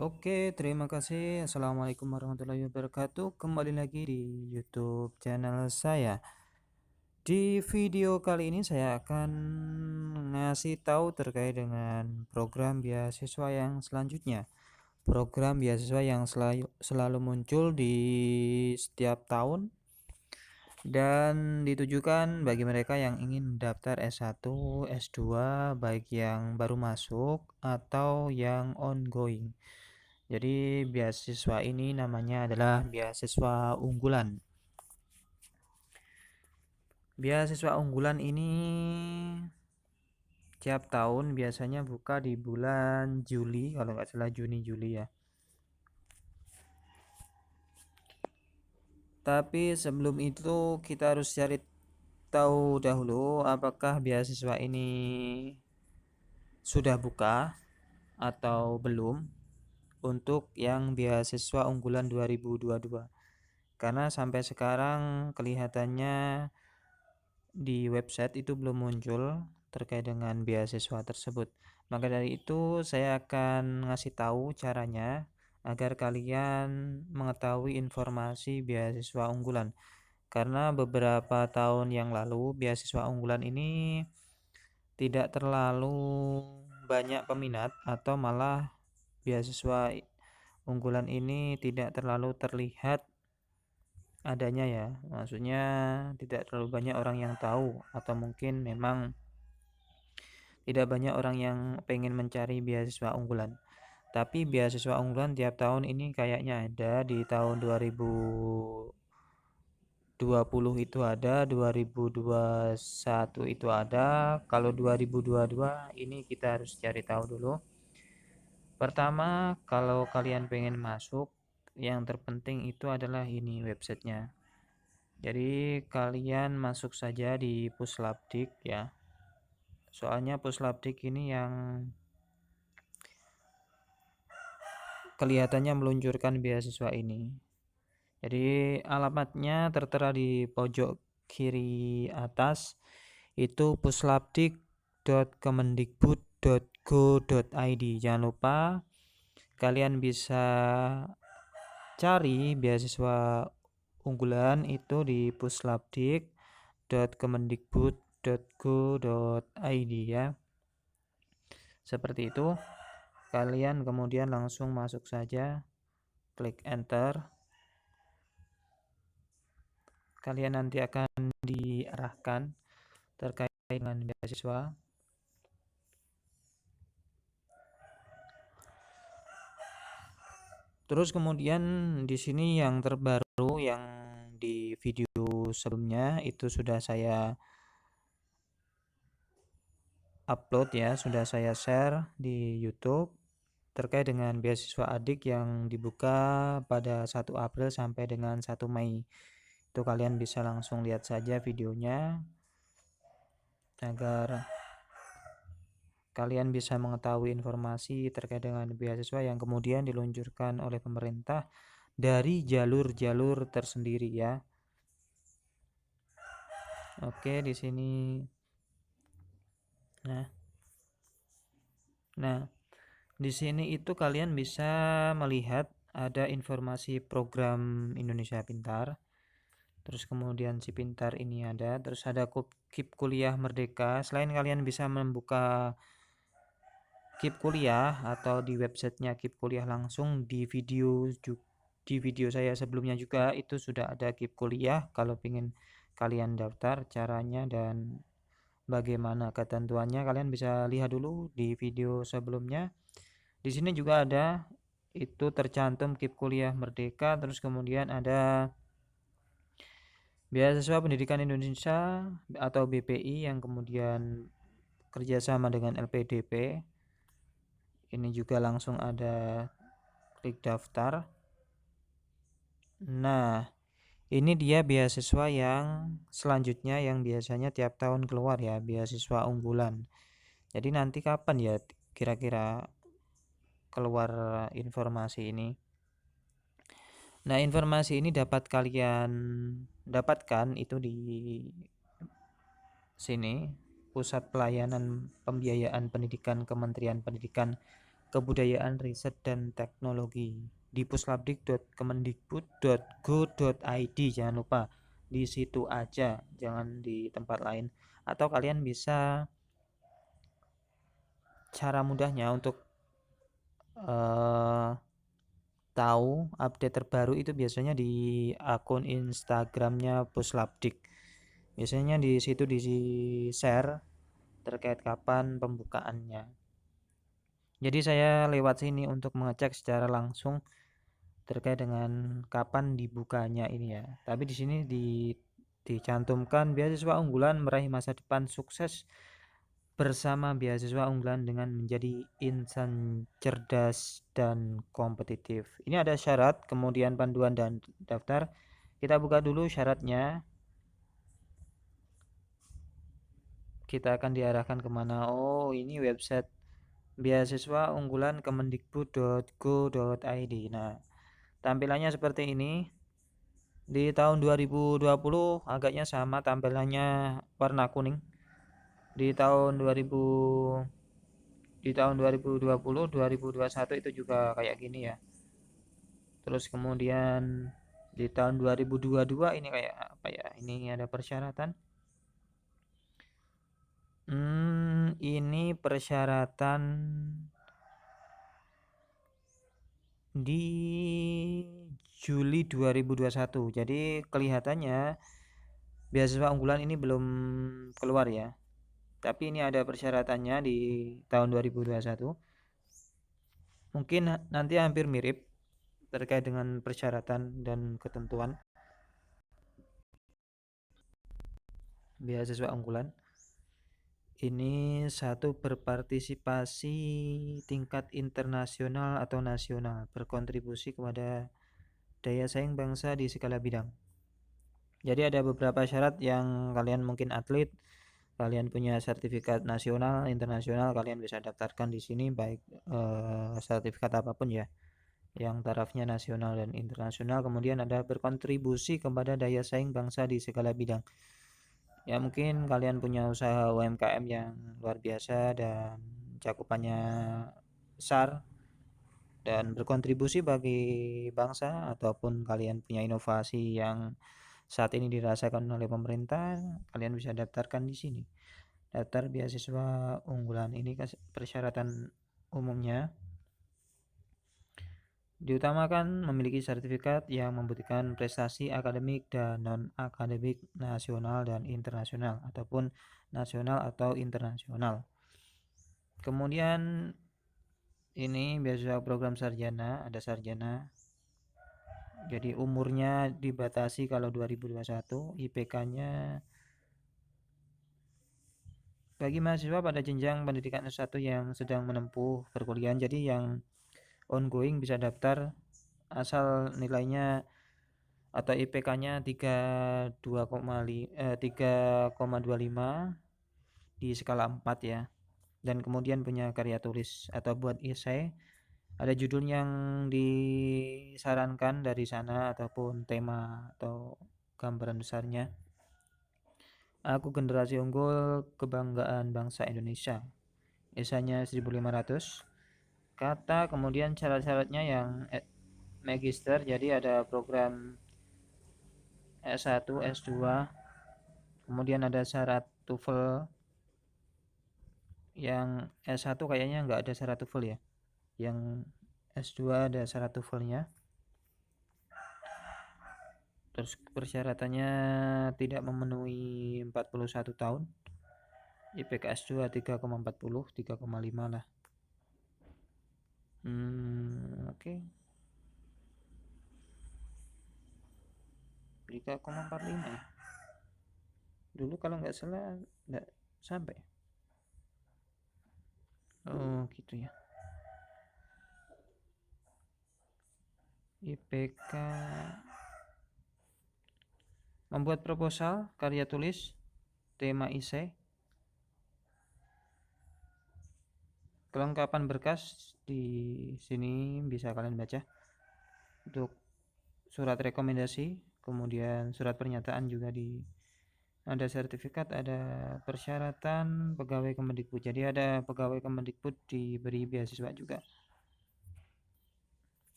Oke, terima kasih. Assalamualaikum warahmatullahi wabarakatuh. Kembali lagi di YouTube channel saya. Di video kali ini saya akan ngasih tahu terkait dengan program beasiswa yang selanjutnya. Program beasiswa yang selalu muncul di setiap tahun dan ditujukan bagi mereka yang ingin mendaftar S1, S2, baik yang baru masuk atau yang ongoing. Jadi beasiswa ini namanya adalah beasiswa unggulan. Beasiswa unggulan ini tiap tahun biasanya buka di bulan Juli, kalau nggak salah Juni Juli ya. Tapi sebelum itu kita harus cari tahu dahulu apakah beasiswa ini sudah buka atau belum untuk yang beasiswa unggulan 2022. Karena sampai sekarang kelihatannya di website itu belum muncul terkait dengan beasiswa tersebut. Maka dari itu saya akan ngasih tahu caranya agar kalian mengetahui informasi beasiswa unggulan. Karena beberapa tahun yang lalu beasiswa unggulan ini tidak terlalu banyak peminat atau malah beasiswa unggulan ini tidak terlalu terlihat adanya ya, maksudnya tidak terlalu banyak orang yang tahu atau mungkin memang tidak banyak orang yang pengen mencari beasiswa unggulan. Tapi beasiswa unggulan tiap tahun ini kayaknya ada di tahun 2020 itu ada, 2021 itu ada. Kalau 2022 ini kita harus cari tahu dulu. Pertama, kalau kalian pengen masuk, yang terpenting itu adalah ini websitenya. Jadi kalian masuk saja di Puslapdik ya. Soalnya Puslapdik ini yang kelihatannya meluncurkan beasiswa ini. Jadi alamatnya tertera di pojok kiri atas itu puslapdik.kemendikbud.go.id. Jangan lupa kalian bisa cari beasiswa unggulan itu di puslapdik.kemendikbud.go.id ya. Seperti itu. Kalian kemudian langsung masuk saja, klik enter. Kalian nanti akan diarahkan terkait dengan beasiswa. Terus kemudian di sini yang terbaru yang di video sebelumnya itu sudah saya upload ya, sudah saya share di YouTube terkait dengan beasiswa adik yang dibuka pada 1 April sampai dengan 1 Mei. Itu kalian bisa langsung lihat saja videonya agar kalian bisa mengetahui informasi terkait dengan beasiswa yang kemudian diluncurkan oleh pemerintah dari jalur-jalur tersendiri ya. Oke, di sini. Nah, di sini itu kalian bisa melihat ada informasi program Indonesia Pintar. Terus kemudian si Pintar ini ada, terus ada KIP Kuliah Merdeka. Selain kalian bisa membuka KIP Kuliah atau di websitenya KIP Kuliah langsung di video saya sebelumnya juga itu sudah ada KIP Kuliah. Kalau ingin kalian daftar caranya dan bagaimana ketentuannya kalian bisa lihat dulu di video sebelumnya. Di sini juga ada itu tercantum KIP Kuliah Merdeka, terus kemudian ada Beasiswa Pendidikan Indonesia atau BPI yang kemudian kerjasama dengan LPDP. Ini juga langsung ada klik daftar. Nah, ini dia beasiswa yang selanjutnya yang biasanya tiap tahun keluar ya, beasiswa unggulan. Jadi nanti kapan ya kira-kira keluar informasi ini? Nah, informasi ini dapat kalian dapatkan itu di sini, Pusat Pelayanan Pembiayaan Pendidikan Kementerian Pendidikan Kebudayaan Riset dan Teknologi di puslabdik.kemendikbud.go.id. Jangan lupa di situ aja, jangan di tempat lain. Atau kalian bisa, cara mudahnya untuk tahu update terbaru itu biasanya di akun Instagramnya Puslabdik. Biasanya di situ di share terkait kapan pembukaannya. Jadi saya lewat sini untuk mengecek secara langsung terkait dengan kapan dibukanya ini ya. Tapi di sini dicantumkan beasiswa unggulan meraih masa depan sukses bersama beasiswa unggulan dengan menjadi insan cerdas dan kompetitif. Ini ada syarat, kemudian panduan dan daftar. Kita buka dulu syaratnya. Kita akan diarahkan kemana? Oh, ini website beasiswa unggulan kemendikbud.go.id. Nah, tampilannya seperti ini. Di tahun 2020 agaknya sama tampilannya, warna kuning. Di tahun 2020, 2021 itu juga kayak gini ya. Terus kemudian di tahun 2022 ini kayak apa ya? Ini ada persyaratan. Ini persyaratan di Juli 2021. Jadi kelihatannya beasiswa unggulan ini belum keluar ya. Tapi ini ada persyaratannya di tahun 2021. Mungkin nanti hampir mirip terkait dengan persyaratan dan ketentuan beasiswa unggulan. Ini satu, berpartisipasi tingkat internasional atau nasional, berkontribusi kepada daya saing bangsa di segala bidang. Jadi ada beberapa syarat yang kalian mungkin atlet, kalian punya sertifikat nasional, internasional, kalian bisa daftarkan di sini, baik sertifikat apapun ya, yang tarafnya nasional dan internasional. Kemudian ada berkontribusi kepada daya saing bangsa di segala bidang. Ya mungkin kalian punya usaha UMKM yang luar biasa dan cakupannya besar dan berkontribusi bagi bangsa, ataupun kalian punya inovasi yang saat ini dirasakan oleh pemerintah, kalian bisa daftarkan di sini. Daftar beasiswa unggulan ini persyaratan umumnya. Diutamakan memiliki sertifikat yang membuktikan prestasi akademik dan non-akademik nasional dan internasional, ataupun nasional atau internasional. Kemudian ini beasiswa program sarjana, ada sarjana. Jadi umurnya dibatasi kalau 2021, IPK-nya bagi mahasiswa pada jenjang pendidikan S1 yang sedang menempuh perkuliahan. Jadi yang ongoing bisa daftar asal nilainya atau IPK-nya 3,25 di skala 4 ya. Dan kemudian punya karya tulis atau buat esai, ada judul yang disarankan dari sana ataupun tema atau gambaran besarnya. Aku generasi unggul, kebanggaan bangsa Indonesia. Esainya 1500 kata. Kemudian syarat-syaratnya yang magister, jadi ada program S1, S2. Kemudian ada syarat TOEFL. Yang S1 kayaknya nggak ada syarat TOEFL ya. Yang S2 ada syarat TOEFL-nya. Terus persyaratannya tidak memenuhi 41 tahun. IPK S2 3,40, 3,5 lah. Oke. 3,45 ya. Dulu kalau nggak salah nggak sampai. Oh gitu ya. IPK. Membuat proposal, karya tulis, tema esai. Kelengkapan berkas di sini bisa kalian baca. Untuk surat rekomendasi, kemudian surat pernyataan juga ada sertifikat, ada persyaratan pegawai Kemendikbud. Jadi ada pegawai Kemendikbud diberi beasiswa juga.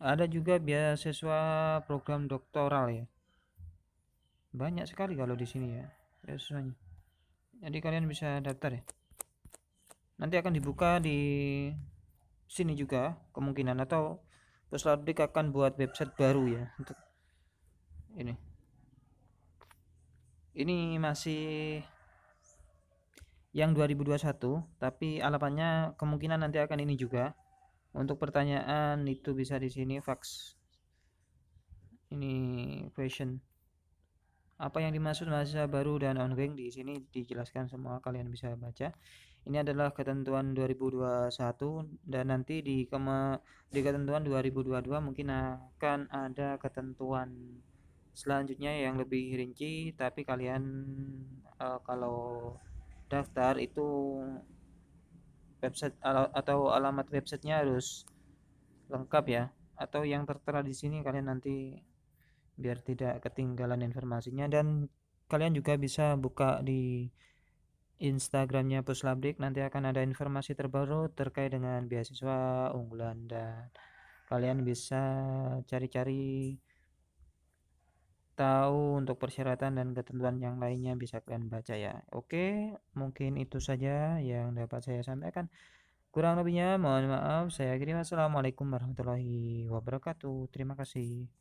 Ada juga beasiswa program doktoral ya. Banyak sekali kalau di sini ya beasiswanya. Jadi kalian bisa daftar ya. Nanti akan dibuka di sini juga kemungkinan, atau Pusladdik akan buat website baru ya untuk ini. Ini masih yang 2021, tapi alamatnya kemungkinan nanti akan ini juga. Untuk pertanyaan itu bisa di sini fax. Ini question. Apa yang dimaksud mahasiswa baru dan ongoing di sini dijelaskan semua, kalian bisa baca. Ini adalah ketentuan 2021 dan nanti di ketentuan 2022 mungkin akan ada ketentuan selanjutnya yang lebih rinci, tapi kalian kalau daftar itu website atau alamat websitenya harus lengkap ya, atau yang tertera di sini kalian nanti biar tidak ketinggalan informasinya. Dan kalian juga bisa buka di Instagramnya Puslabdik, nanti akan ada informasi terbaru terkait dengan beasiswa unggulan dan kalian bisa cari-cari tahu untuk persyaratan dan ketentuan yang lainnya, bisa kalian baca ya. Oke, mungkin itu saja yang dapat saya sampaikan. Kurang lebihnya mohon maaf. Saya akhiri. Wassalamualaikum warahmatullahi wabarakatuh. Terima kasih.